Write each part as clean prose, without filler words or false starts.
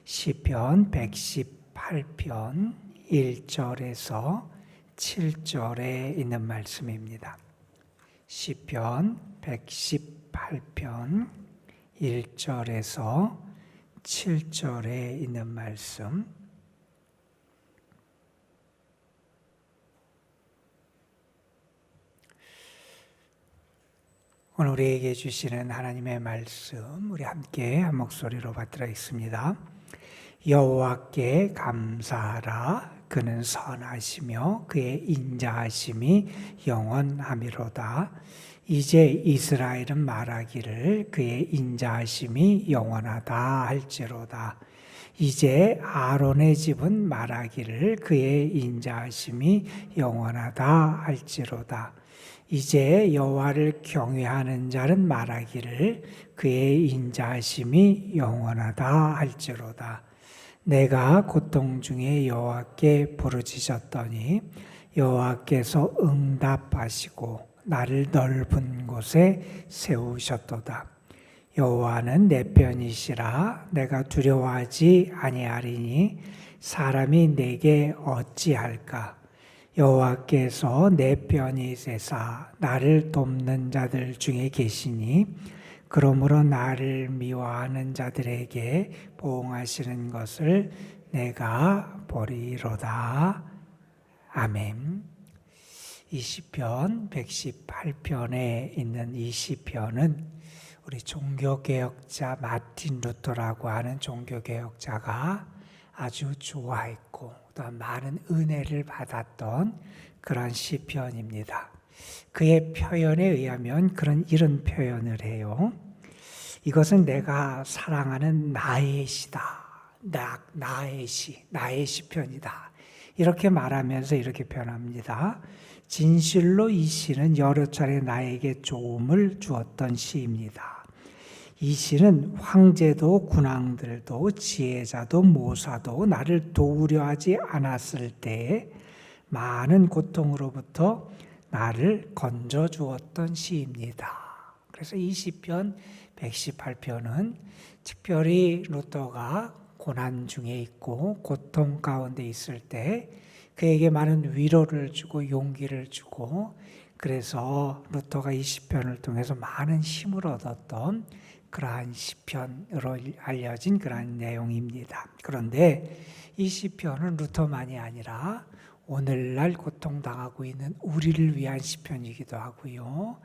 시편 118편 1절에서 7절에 있는 말씀입니다. 시편 118편 1절에서 7절에 있는 말씀. 오늘 우리에게 주시는 하나님의 말씀, 우리 함께 한 목소리로 받들어 있습니다. 여호와께 감사하라. 그는 선하시며 그의 인자하심이 영원하미로다. 이제 이스라엘은 말하기를 그의 인자하심이 영원하다 할지로다. 이제 아론의 집은 말하기를 그의 인자하심이 영원하다 할지로다. 이제 여호와를 경외하는 자는 말하기를 그의 인자하심이 영원하다 할지로다. 내가 고통 중에 여호와께 부르짖었더니 여호와께서 응답하시고 나를 넓은 곳에 세우셨도다. 여호와는 내 편이시라. 내가 두려워하지 아니하리니 사람이 내게 어찌할까. 여호와께서 내 편이 세사 나를 돕는 자들 중에 계시니 그러므로 나를 미워하는 자들에게 보응하시는 것을 내가 보리로다. 아멘. 이 시편 118편에 있는 이 시편은 우리 종교개혁자 마틴 루터라고 하는 종교개혁자가 아주 좋아했고 또한 많은 은혜를 받았던 그런 시편입니다. 그의 표현에 의하면 이런 표현을 해요. 이것은 내가 사랑하는 나의 시다. 나의 시, 나의 시편이다. 이렇게 말하면서 이렇게 표현합니다. 진실로 이 시는 여러 차례 나에게 도움을 주었던 시입니다. 이 시는 황제도 군왕들도 지혜자도 모사도 나를 도우려 하지 않았을 때에 많은 고통으로부터 나를 건져 주었던 시입니다. 그래서 이 시편 118편은 특별히 루터가 고난 중에 있고 고통 가운데 있을 때 그에게 많은 위로를 주고 용기를 주고 그래서 루터가 이 시편을 통해서 많은 힘을 얻었던 그러한 시편으로 알려진 그러한 내용입니다. 그런데 이 시편은 루터만이 아니라 오늘날 고통당하고 있는 우리를 위한 시편이기도 하고요.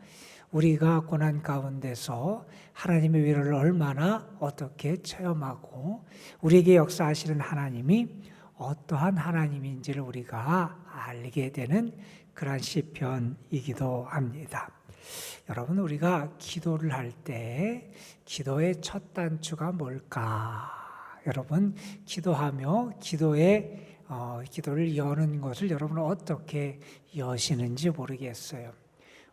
우리가 고난 가운데서 하나님의 위로를 얼마나 어떻게 체험하고 우리에게 역사하시는 하나님이 어떠한 하나님인지를 우리가 알게 되는 그런 시편이기도 합니다. 여러분, 우리가 기도를 할 때 기도의 첫 단추가 뭘까? 여러분, 기도하며 기도를 여는 것을 여러분은 어떻게 여시는지 모르겠어요.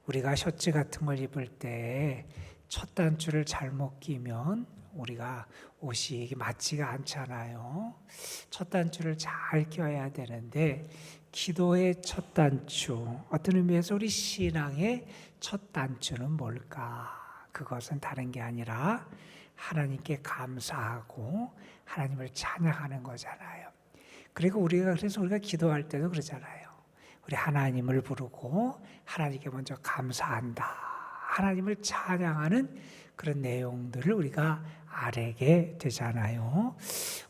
우리가 셔츠 같은 걸 입을 때 첫 단추를 잘못 끼면 우리가 옷이 맞지가 않잖아요. 첫 단추를 잘 껴야 되는데 기도의 첫 단추, 어떤 의미에서 우리 신앙의 첫 단추는 뭘까? 그것은 다른 게 아니라 하나님께 감사하고 하나님을 찬양하는 거잖아요. 그리고 그래서 우리가 기도할 때도 그러잖아요. 우리 하나님을 부르고 하나님께 먼저 감사한다. 하나님을 찬양하는 그런 내용들을 우리가 알게 되잖아요.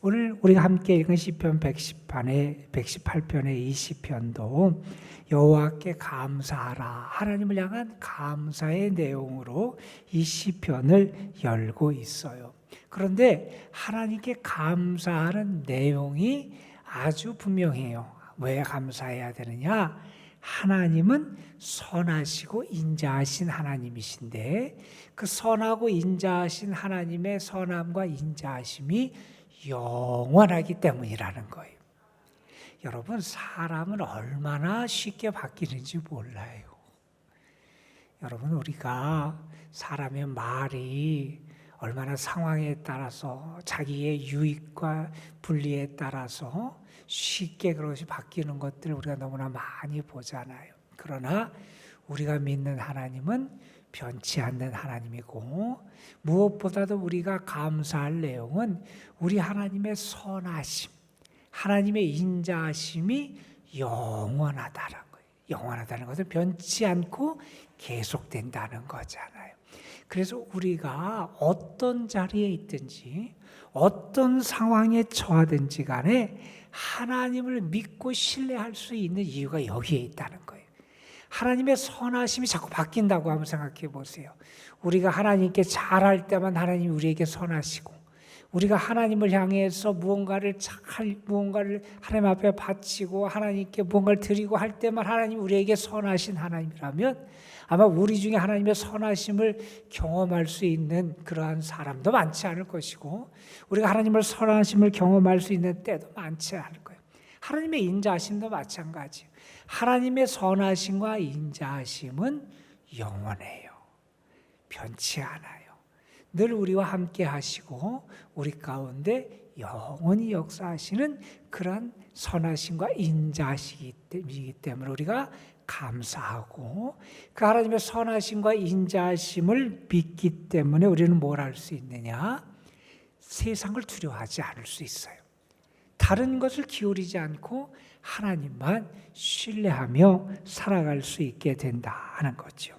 오늘 우리가 함께 읽은 시편 118편의 이 시편도 여호와께 감사하라. 하나님을 향한 감사의 내용으로 이 시편을 열고 있어요. 그런데 하나님께 감사하는 내용이 아주 분명해요. 왜 감사해야 되느냐? 하나님은 선하시고 인자하신 하나님이신데 그 선하고 인자하신 하나님의 선함과 인자하심이 영원하기 때문이라는 거예요. 여러분, 사람은 얼마나 쉽게 바뀌는지 몰라요. 여러분, 우리가 사람의 말이 얼마나 상황에 따라서 자기의 유익과 분리에 따라서 쉽게 그것이 바뀌는 것들을 우리가 너무나 많이 보잖아요. 그러나 우리가 믿는 하나님은 변치 않는 하나님이고, 무엇보다도 우리가 감사할 내용은 우리 하나님의 선하심, 하나님의 인자하심이 영원하다는 거예요. 영원하다는 것은 변치 않고 계속된다는 거잖아요. 그래서 우리가 어떤 자리에 있든지 어떤 상황에 처하든지 간에 하나님을 믿고 신뢰할 수 있는 이유가 여기에 있다는 거예요. 하나님의 선하심이 자꾸 바뀐다고 한번 생각해 보세요. 우리가 하나님께 잘할 때만 하나님이 우리에게 선하시고, 우리가 하나님을 향해서 무언가를 하나님 앞에 바치고 하나님께 무언가를 드리고 할 때만 하나님이 우리에게 선하신 하나님이라면, 아마 우리 중에 하나님의 선하심을 경험할 수 있는 그러한 사람도 많지 않을 것이고, 우리가 하나님의 선하심을 경험할 수 있는 때도 많지 않을 거예요. 하나님의 인자하심도 마찬가지예요. 하나님의 선하심과 인자하심은 영원해요. 변치 않아요. 늘 우리와 함께 하시고 우리 가운데 영원히 역사하시는 그런 선하심과 인자하심이기 때문에 우리가 감사하고, 그 하나님의 선하심과 인자하심을 믿기 때문에 우리는 뭘 할 수 있느냐? 세상을 두려워하지 않을 수 있어요. 다른 것을 기울이지 않고 하나님만 신뢰하며 살아갈 수 있게 된다는 거죠.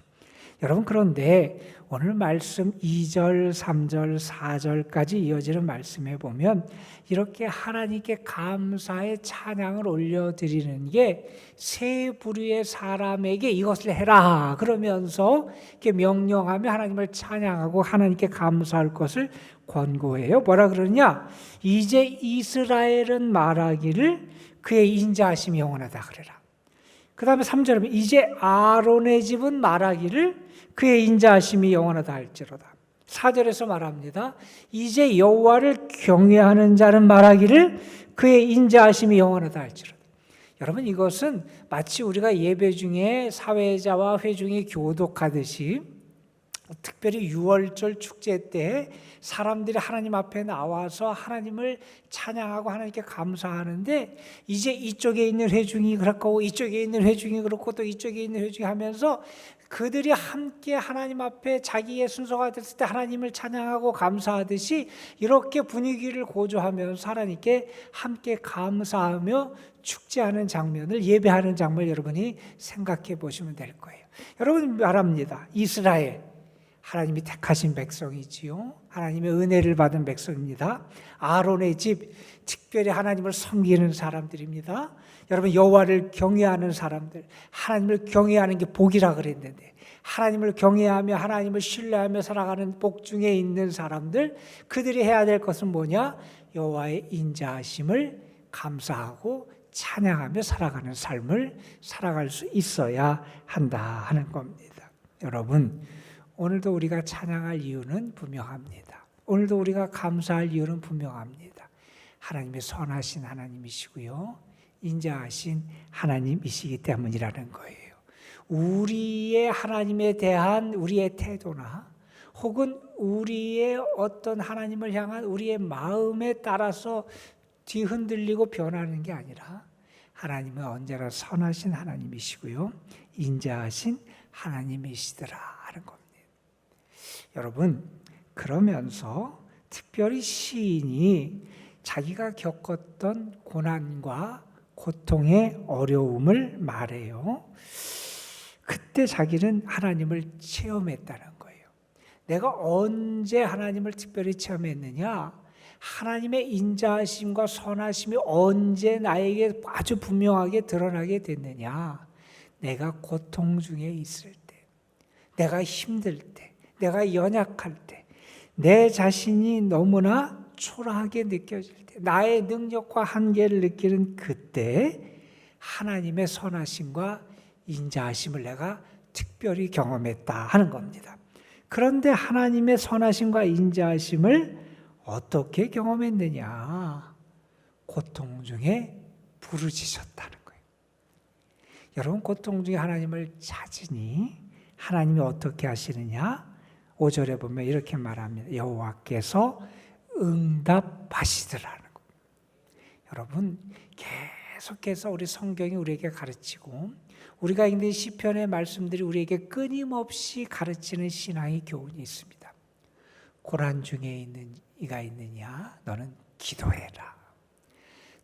여러분, 그런데 오늘 말씀 2절, 3절, 4절까지 이어지는 말씀에 보면 이렇게 하나님께 감사의 찬양을 올려드리는 게 세 부류의 사람에게 이것을 해라 그러면서 이렇게 명령하며 하나님을 찬양하고 하나님께 감사할 것을 권고해요. 뭐라 그러냐? 이제 이스라엘은 말하기를 그의 인자하심이 영원하다 그래라. 그 다음에 3절에 이제 아론의 집은 말하기를 그의 인자하심이 영원하다 할지로다. 4절에서 말합니다. 이제 여호와를 경외하는 자는 말하기를 그의 인자하심이 영원하다 할지로다. 여러분, 이것은 마치 우리가 예배 중에 사회자와 회중이 교독하듯이, 특별히 유월절 축제 때 사람들이 하나님 앞에 나와서 하나님을 찬양하고 하나님께 감사하는데, 이제 이쪽에 있는 회중이 그렇고 이쪽에 있는 회중이 그렇고 또 이쪽에 있는 회중이 하면서 그들이 함께 하나님 앞에 자기의 순서가 됐을 때 하나님을 찬양하고 감사하듯이 이렇게 분위기를 고조하면서 하나님께 함께 감사하며 축제하는 장면을, 예배하는 장면을 여러분이 생각해 보시면 될 거예요. 여러분, 말합니다. 이스라엘, 하나님이 택하신 백성이지요. 하나님의 은혜를 받은 백성입니다. 아론의 집, 특별히 하나님을 섬기는 사람들입니다. 여러분, 여호와를 경외하는 사람들, 하나님을 경외하는 게 복이라 그랬는데, 하나님을 경외하며 하나님을 신뢰하며 살아가는 복 중에 있는 사람들, 그들이 해야 될 것은 뭐냐? 여호와의 인자하심을 감사하고 찬양하며 살아가는 삶을 살아갈 수 있어야 한다 하는 겁니다. 여러분, 오늘도 우리가 찬양할 이유는 분명합니다. 오늘도 우리가 감사할 이유는 분명합니다. 하나님의 선하신 하나님이시고요, 인자하신 하나님이시기 때문이라는 거예요. 우리의 하나님에 대한 우리의 태도나 혹은 우리의 어떤 하나님을 향한 우리의 마음에 따라서 뒤흔들리고 변하는 게 아니라, 하나님은 언제나 선하신 하나님이시고요, 인자하신 하나님이시더라 하는 겁니다. 여러분, 그러면서 특별히 시인이 자기가 겪었던 고난과 고통의 어려움을 말해요. 그때 자기는 하나님을 체험했다는 거예요. 내가 언제 하나님을 특별히 체험했느냐? 하나님의 인자하심과 선하심이 언제 나에게 아주 분명하게 드러나게 됐느냐? 내가 고통 중에 있을 때, 내가 힘들 때, 내가 연약할 때, 내 자신이 너무나 초라하게 느껴질 때, 나의 능력과 한계를 느끼는 그때 하나님의 선하심과 인자하심을 내가 특별히 경험했다 하는 겁니다. 그런데 하나님의 선하심과 인자하심을 어떻게 경험했느냐? 고통 중에 부르짖었다는 거예요. 여러분, 고통 중에 하나님을 찾으니 하나님이 어떻게 하시느냐? 5절에 보면 이렇게 말합니다. 여호와께서 응답하시더라는 거예요. 여러분, 계속해서 우리 성경이 우리에게 가르치고 우리가 읽는 시편의 말씀들이 우리에게 끊임없이 가르치는 신앙의 교훈이 있습니다. 고난 중에 있는 이가 있느냐? 너는 기도해라.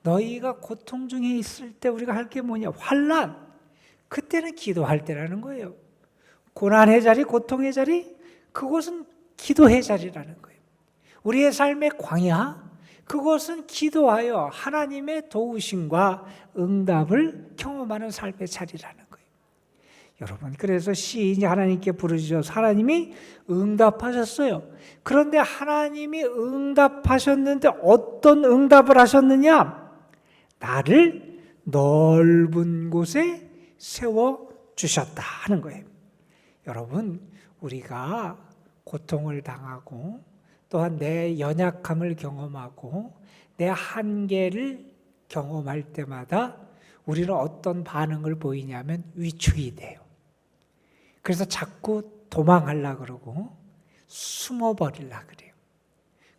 너희가 고통 중에 있을 때 우리가 할 게 뭐냐? 환난. 그때는 기도할 때라는 거예요. 고난의 자리, 고통의 자리, 그곳은 기도의 자리라는 거예요. 우리의 삶의 광야, 그것은 기도하여 하나님의 도우심과 응답을 경험하는 삶의 자리라는 거예요. 여러분, 그래서 시인이 하나님께 부르짖어서 하나님이 응답하셨어요. 그런데 하나님이 응답하셨는데 어떤 응답을 하셨느냐? 나를 넓은 곳에 세워주셨다 하는 거예요. 여러분, 우리가 고통을 당하고 또한 내 연약함을 경험하고 내 한계를 경험할 때마다 우리는 어떤 반응을 보이냐면 위축이 돼요. 그래서 자꾸 도망하려고 그러고 숨어버리려고 그래요.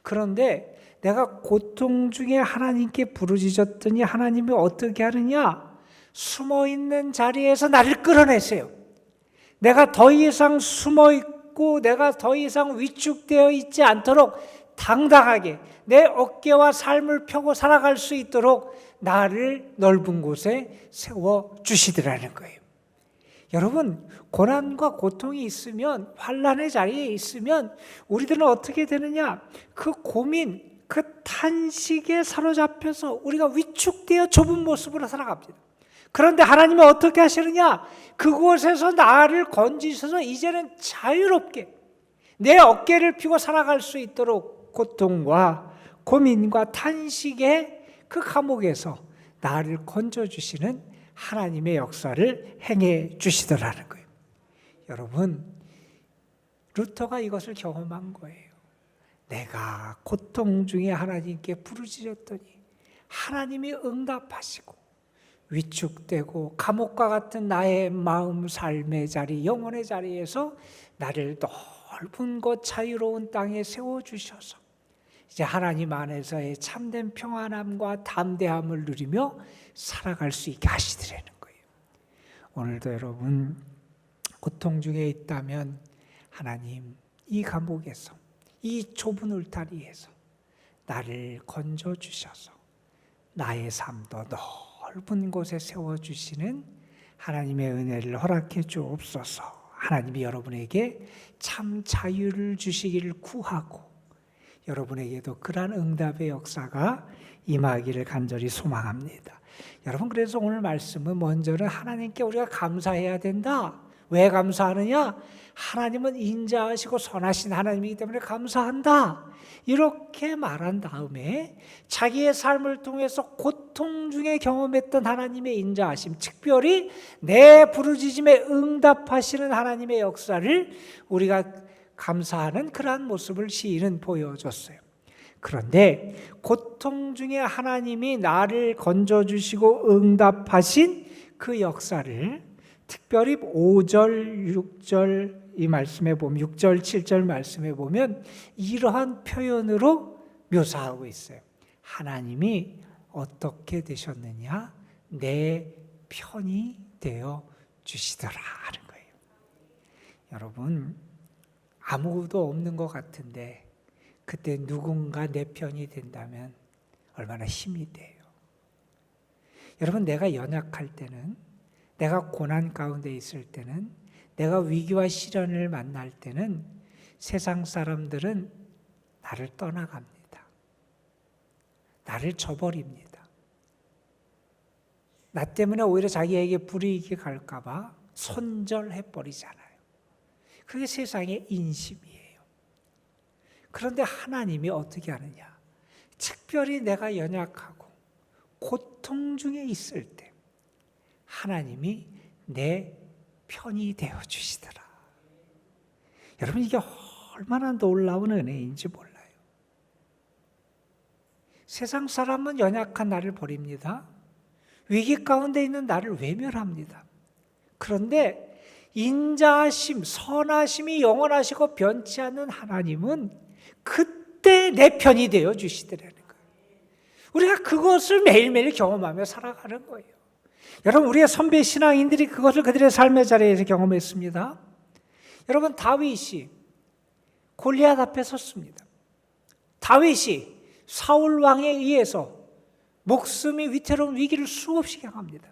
그런데 내가 고통 중에 하나님께 부르짖었더니 하나님이 어떻게 하느냐? 숨어있는 자리에서 나를 끌어내세요. 내가 더 이상 숨어있고 내가 더 이상 위축되어 있지 않도록 당당하게 내 어깨와 삶을 펴고 살아갈 수 있도록 나를 넓은 곳에 세워주시더라는 거예요. 여러분, 고난과 고통이 있으면, 환난의 자리에 있으면 우리들은 어떻게 되느냐? 그 고민, 그 탄식에 사로잡혀서 우리가 위축되어 좁은 모습으로 살아갑니다. 그런데 하나님은 어떻게 하시느냐? 그곳에서 나를 건지셔서 이제는 자유롭게 내 어깨를 펴고 살아갈 수 있도록 고통과 고민과 탄식의 그 감옥에서 나를 건져주시는 하나님의 역사를 행해 주시더라는 거예요. 여러분, 루터가 이것을 경험한 거예요. 내가 고통 중에 하나님께 부르짖었더니 하나님이 응답하시고 위축되고 감옥과 같은 나의 마음, 삶의 자리, 영혼의 자리에서 나를 넓은 곳 자유로운 땅에 세워주셔서 이제 하나님 안에서의 참된 평안함과 담대함을 누리며 살아갈 수 있게 하시더라는 거예요. 오늘도 여러분 고통 중에 있다면 하나님 이 감옥에서 이 좁은 울타리에서 나를 건져주셔서 나의 삶도 넓은 곳에 세워주시는 하나님의 은혜를 허락해 주옵소서. 하나님이 여러분에게 참 자유를 주시기를 구하고 여러분에게도 그러한 응답의 역사가 임하기를 간절히 소망합니다. 여러분, 그래서 오늘 말씀은 먼저는 하나님께 우리가 감사해야 된다. 왜 감사하느냐? 하나님은 인자하시고 선하신 하나님이기 때문에 감사한다. 이렇게 말한 다음에 자기의 삶을 통해서 고통 중에 경험했던 하나님의 인자하심, 특별히 내 부르짖음에 응답하시는 하나님의 역사를 우리가 감사하는 그러한 모습을 시인은 보여줬어요. 그런데 고통 중에 하나님이 나를 건져주시고 응답하신 그 역사를 특별히 5절, 6절 이 말씀에 보면 6절, 7절 말씀에 보면 이러한 표현으로 묘사하고 있어요. 하나님이 어떻게 되셨느냐? 내 편이 되어 주시더라 하는 거예요. 여러분, 아무것도 없는 것 같은데 그때 누군가 내 편이 된다면 얼마나 힘이 돼요. 여러분, 내가 연약할 때는, 내가 고난 가운데 있을 때는, 내가 위기와 시련을 만날 때는 세상 사람들은 나를 떠나갑니다. 나를 저버립니다. 나 때문에 오히려 자기에게 불이익이 갈까 봐 손절해버리잖아요. 그게 세상의 인심이에요. 그런데 하나님이 어떻게 하느냐? 특별히 내가 연약하고 고통 중에 있을 때 하나님이 내 편이 되어 주시더라. 여러분, 이게 얼마나 놀라운 은혜인지 몰라요. 세상 사람은 연약한 나를 버립니다. 위기 가운데 있는 나를 외면합니다. 그런데 인자하심, 선하심이 영원하시고 변치 않는 하나님은 그때 내 편이 되어 주시더라는 거예요. 우리가 그것을 매일매일 경험하며 살아가는 거예요. 여러분, 우리의 선배 신앙인들이 그것을 그들의 삶의 자리에서 경험했습니다. 여러분, 다윗이 골리앗 앞에 섰습니다. 다윗이 사울 왕에 의해서 목숨이 위태로운 위기를 수없이 경합니다.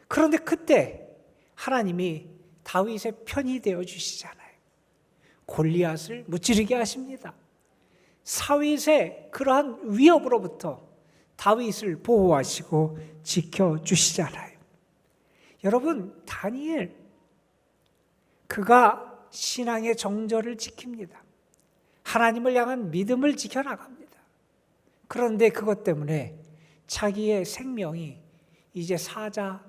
그런데 그때 하나님이 다윗의 편이 되어 주시잖아요. 골리앗을 무찌르게 하십니다. 사윗의 그러한 위협으로부터 다윗을 보호하시고 지켜주시잖아요. 여러분, 다니엘, 그가 신앙의 정절을 지킵니다. 하나님을 향한 믿음을 지켜나갑니다. 그런데 그것 때문에 자기의 생명이 이제 사자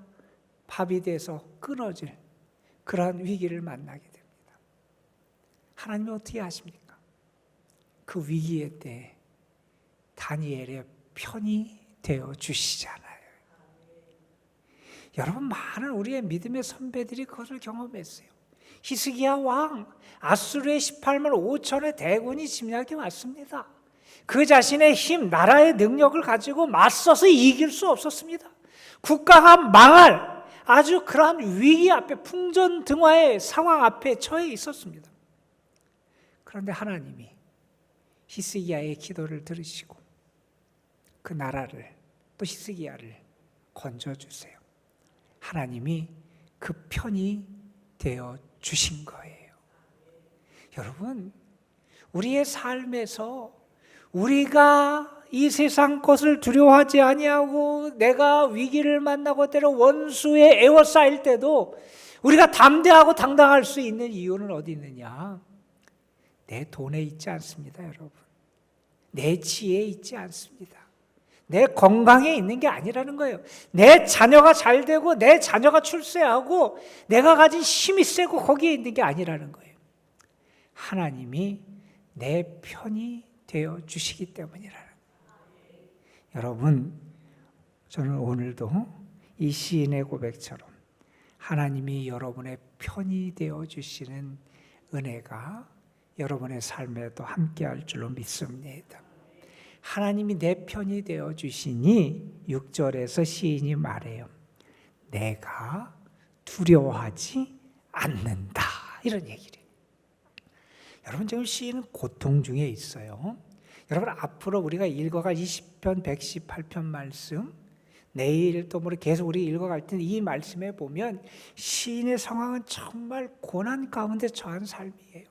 밥이 돼서 끊어질 그러한 위기를 만나게 됩니다. 하나님이 어떻게 하십니까? 그 위기의 때 다니엘의 편이 되어 주시잖아요. 여러분, 많은 우리의 믿음의 선배들이 그것을 경험했어요. 히스기야 왕, 아수르의 18만 5천의 대군이 침략해 왔습니다. 그 자신의 힘, 나라의 능력을 가지고 맞서서 이길 수 없었습니다. 국가가 망할 아주 그러한 위기 앞에, 풍전등화의 상황 앞에 처해 있었습니다. 그런데 하나님이 히스기야의 기도를 들으시고 그 나라를, 또 히스기야를 건져주세요. 하나님이 그 편이 되어 주신 거예요. 여러분, 우리의 삶에서 우리가 이 세상 것을 두려워하지 아니하고 내가 위기를 만나고 때로 원수에 에워싸일 때도 우리가 담대하고 당당할 수 있는 이유는 어디 있느냐? 내 돈에 있지 않습니다, 여러분. 내 지혜에 있지 않습니다. 내 건강에 있는 게 아니라는 거예요. 내 자녀가 잘 되고 내 자녀가 출세하고 내가 가진 힘이 세고 거기에 있는 게 아니라는 거예요. 하나님이 내 편이 되어 주시기 때문이라는 거예요. 여러분, 저는 오늘도 이 시인의 고백처럼 하나님이 여러분의 편이 되어 주시는 은혜가 여러분의 삶에도 함께할 줄로 믿습니다. 하나님이 내 편이 되어 주시니 6절에서 시인이 말해요. 내가 두려워하지 않는다, 이런 얘기를. 여러분, 지금 시인은 고통 중에 있어요. 여러분, 앞으로 우리가 읽어갈 20편, 118편 말씀, 내일 또 계속 우리 읽어갈 때 이 말씀에 보면 시인의 상황은 정말 고난 가운데 처한 삶이에요.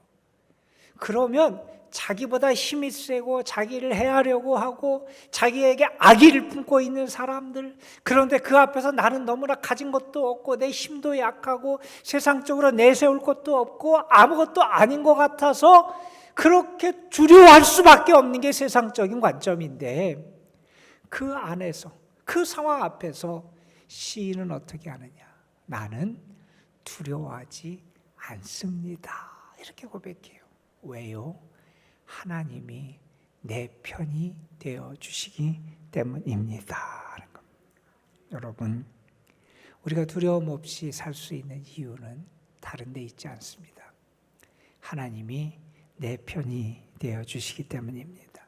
그러면 자기보다 힘이 세고 자기를 해하려고 하고 자기에게 악의를 품고 있는 사람들, 그런데 그 앞에서 나는 너무나 가진 것도 없고 내 힘도 약하고 세상적으로 내세울 것도 없고 아무것도 아닌 것 같아서 그렇게 두려워할 수밖에 없는 게 세상적인 관점인데, 그 안에서, 그 상황 앞에서 시인은 어떻게 하느냐? 나는 두려워하지 않습니다, 이렇게 고백해요. 왜요? 하나님이 내 편이 되어 주시기 때문입니다. 여러분, 우리가 두려움 없이 살 수 있는 이유는 다른 데 있지 않습니다. 하나님이 내 편이 되어 주시기 때문입니다.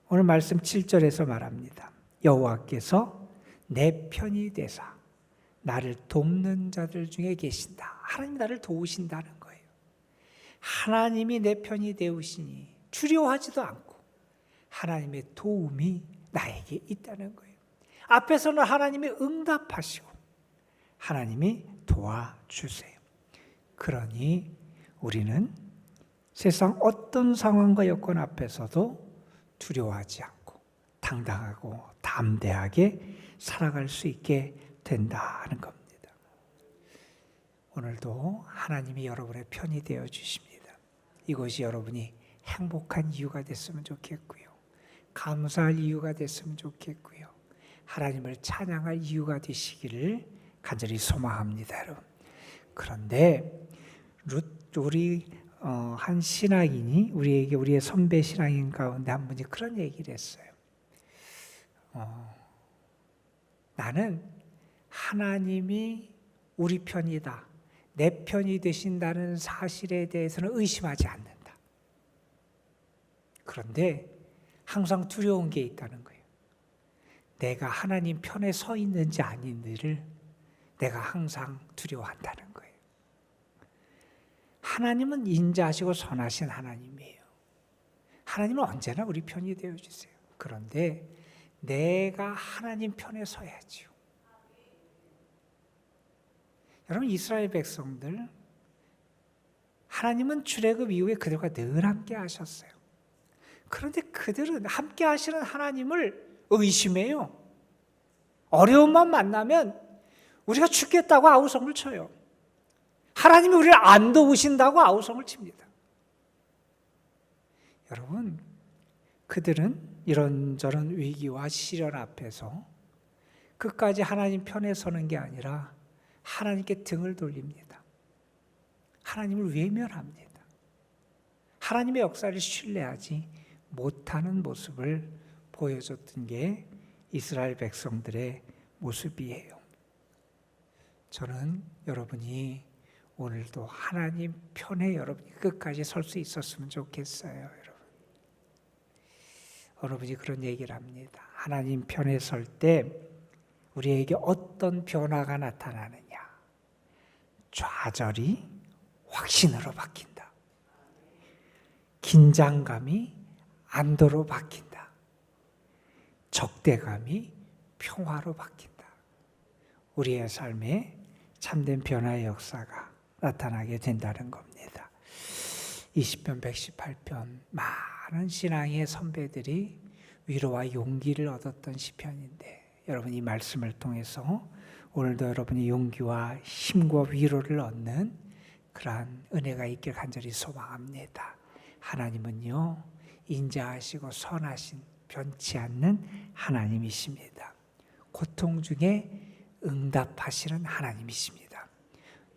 오늘 말씀 7절에서 말합니다. 여호와께서 내 편이 되사 나를 돕는 자들 중에 계신다. 하나님 나를 도우신다는 거예요. 하나님이 내 편이 되우시니 두려워하지도 않고 하나님의 도움이 나에게 있다는 거예요. 앞에서는 하나님이 응답하시고 하나님이 도와주세요. 그러니 우리는 세상 어떤 상황과 여건 앞에서도 두려워하지 않고 당당하고 담대하게 살아갈 수 있게 된다는 겁니다. 오늘도 하나님이 여러분의 편이 되어 주십니다. 이것이 여러분이 행복한 이유가 됐으면 좋겠고요. 감사할 이유가 됐으면 좋겠고요. 하나님을 찬양할 이유가 되시기를 간절히 소망합니다, 여러분. 그런데 우리 한 신앙인이 우리에게, 우리의 선배 신앙인 가운데 한 분이 그런 얘기를 했어요. 나는 하나님이 우리 편이다, 내 편이 되신다는 사실에 대해서는 의심하지 않는다. 그런데 항상 두려운 게 있다는 거예요. 내가 하나님 편에 서 있는지 아닌지를 내가 항상 두려워한다는 거예요. 하나님은 인자하시고 선하신 하나님이에요. 하나님은 언제나 우리 편이 되어주세요. 그런데 내가 하나님 편에 서야지요. 여러분, 이스라엘 백성들, 하나님은 출애굽 이후에 그들과 늘 함께 하셨어요. 그런데 그들은 함께 하시는 하나님을 의심해요. 어려움만 만나면 우리가 죽겠다고 아우성을 쳐요. 하나님이 우리를 안 도우신다고 아우성을 칩니다. 여러분, 그들은 이런저런 위기와 시련 앞에서 끝까지 하나님 편에 서는 게 아니라 하나님께 등을 돌립니다. 하나님을 외면합니다. 하나님의 역사를 신뢰하지 못하는 모습을 보여줬던 게 이스라엘 백성들의 모습이에요. 저는 여러분이 오늘도 하나님 편에 여러분이 끝까지 설 수 있었으면 좋겠어요. 여러분이 그런 얘기를 합니다. 하나님 편에 설 때 우리에게 어떤 변화가 나타나느냐? 좌절이 확신으로 바뀐다. 긴장감이 안도로 바뀐다. 적대감이 평화로 바뀐다. 우리의 삶에 참된 변화의 역사가 나타나게 된다는 겁니다. 20편, 118편 많은 신앙의 선배들이 위로와 용기를 얻었던 시편인데 여러분 이 말씀을 통해서 오늘도 여러분이 용기와 힘과 위로를 얻는 그러한 은혜가 있길 간절히 소망합니다. 하나님은요 인자하시고 선하신 변치 않는 하나님이십니다. 고통 중에 응답하시는 하나님이십니다.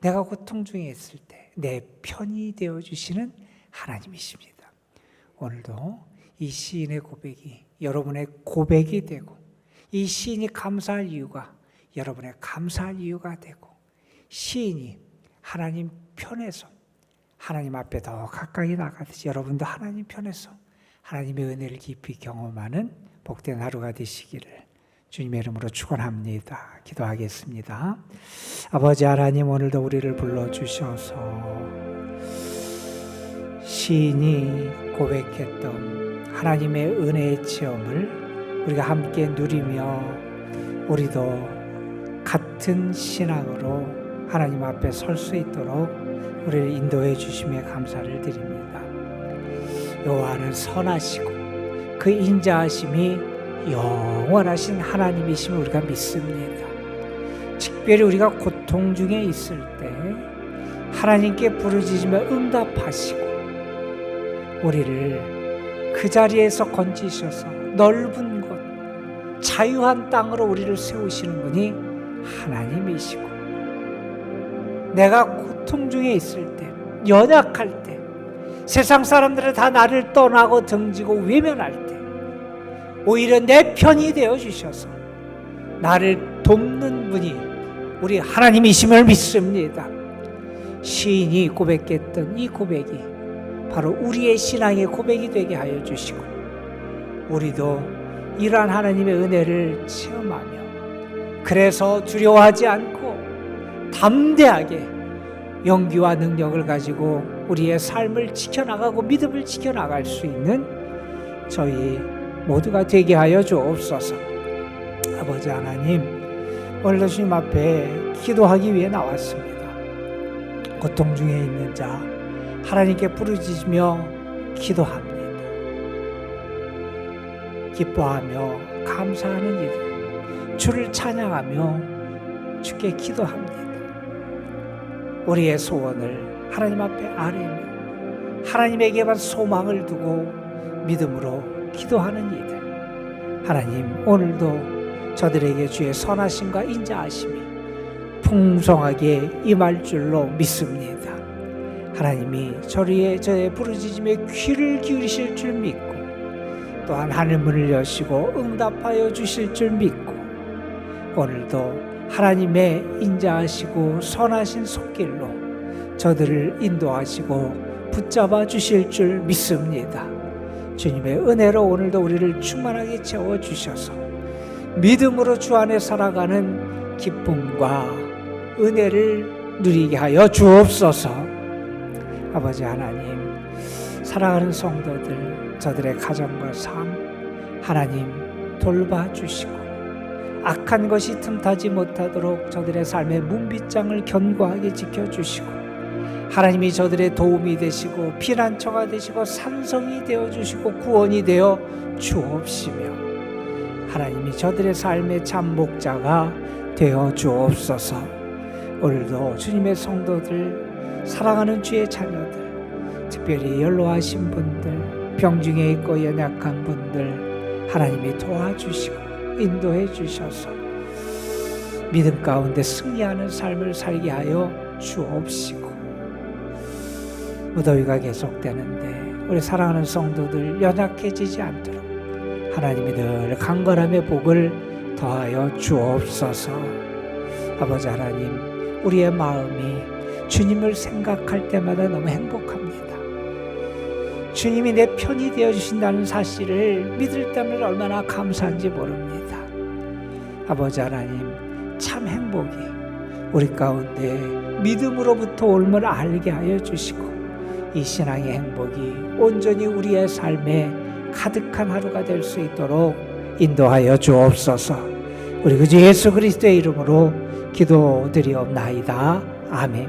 내가 고통 중에 있을 때 내 편이 되어주시는 하나님이십니다. 오늘도 이 시인의 고백이 여러분의 고백이 되고 이 시인이 감사할 이유가 여러분의 감사할 이유가 되고 시인이 하나님 편에서 하나님 앞에 더 가까이 나가듯이 여러분도 하나님 편에서 하나님의 은혜를 깊이 경험하는 복된 하루가 되시기를 주님의 이름으로 축원합니다. 기도하겠습니다. 아버지 하나님, 오늘도 우리를 불러주셔서 시인이 고백했던 하나님의 은혜의 체험을 우리가 함께 누리며 우리도 같은 신앙으로 하나님 앞에 설 수 있도록 우리를 인도해 주심에 감사를 드립니다. 여호와는 선하시고 그 인자하심이 영원하신 하나님이심을 우리가 믿습니다. 특별히 우리가 고통 중에 있을 때 하나님께 부르짖으며 응답하시고 우리를 그 자리에서 건지셔서 넓은 곳 자유한 땅으로 우리를 세우시는 분이 하나님이시고 내가 고통 중에 있을 때 연약할 때 세상 사람들은 다 나를 떠나고 등지고 외면할 때 오히려 내 편이 되어주셔서 나를 돕는 분이 우리 하나님이심을 믿습니다. 시인이 고백했던 이 고백이 바로 우리의 신앙의 고백이 되게 하여 주시고 우리도 이러한 하나님의 은혜를 체험하며 그래서 두려워하지 않고 담대하게 용기와 능력을 가지고 우리의 삶을 지켜나가고 믿음을 지켜나갈 수 있는 저희 모두가 되게 하여 주옵소서. 아버지 하나님, 오늘도 주님 앞에 기도하기 위해 나왔습니다. 고통 중에 있는 자 하나님께 부르짖으며 기도합니다. 기뻐하며 감사하는 이들 주를 찬양하며 주께 기도합니다. 우리의 소원을 하나님 앞에 아뢰며 하나님에게만 소망을 두고 믿음으로 기도하는 이들 하나님 오늘도 저들에게 주의 선하심과 인자하심이 풍성하게 임할 줄로 믿습니다. 하나님이 저의 부르짖음에 귀를 기울이실 줄 믿고 또한 하늘문을 여시고 응답하여 주실 줄 믿고 오늘도 하나님의 인자하시고 선하신 손길로 저들을 인도하시고 붙잡아 주실 줄 믿습니다. 주님의 은혜로 오늘도 우리를 충만하게 채워주셔서 믿음으로 주 안에 살아가는 기쁨과 은혜를 누리게 하여 주옵소서. 아버지 하나님, 사랑하는 성도들, 저들의 가정과 삶 하나님 돌봐주시고 악한 것이 틈타지 못하도록 저들의 삶의 문빗장을 견고하게 지켜주시고 하나님이 저들의 도움이 되시고 피난처가 되시고 산성이 되어주시고 구원이 되어 주옵시며 하나님이 저들의 삶의 참 목자가 되어 주옵소서. 오늘도 주님의 성도들, 사랑하는 주의 자녀들, 특별히 연로하신 분들, 병중에 있고 연약한 분들 하나님이 도와주시고 인도해 주셔서 믿음 가운데 승리하는 삶을 살게 하여 주옵시고 무더위가 계속되는데 우리 사랑하는 성도들 연약해지지 않도록 하나님이 늘 강건함의 복을 더하여 주옵소서. 아버지 하나님, 우리의 마음이 주님을 생각할 때마다 너무 행복합니다. 주님이 내 편이 되어주신다는 사실을 믿을 때마다 얼마나 감사한지 모릅니다. 아버지 하나님, 참 행복이 우리 가운데 믿음으로부터 올음을 알게 하여 주시고 이 신앙의 행복이 온전히 우리의 삶에 가득한 하루가 될 수 있도록 인도하여 주옵소서. 우리 구주 예수 그리스도의 이름으로 기도드리옵나이다. 아멘.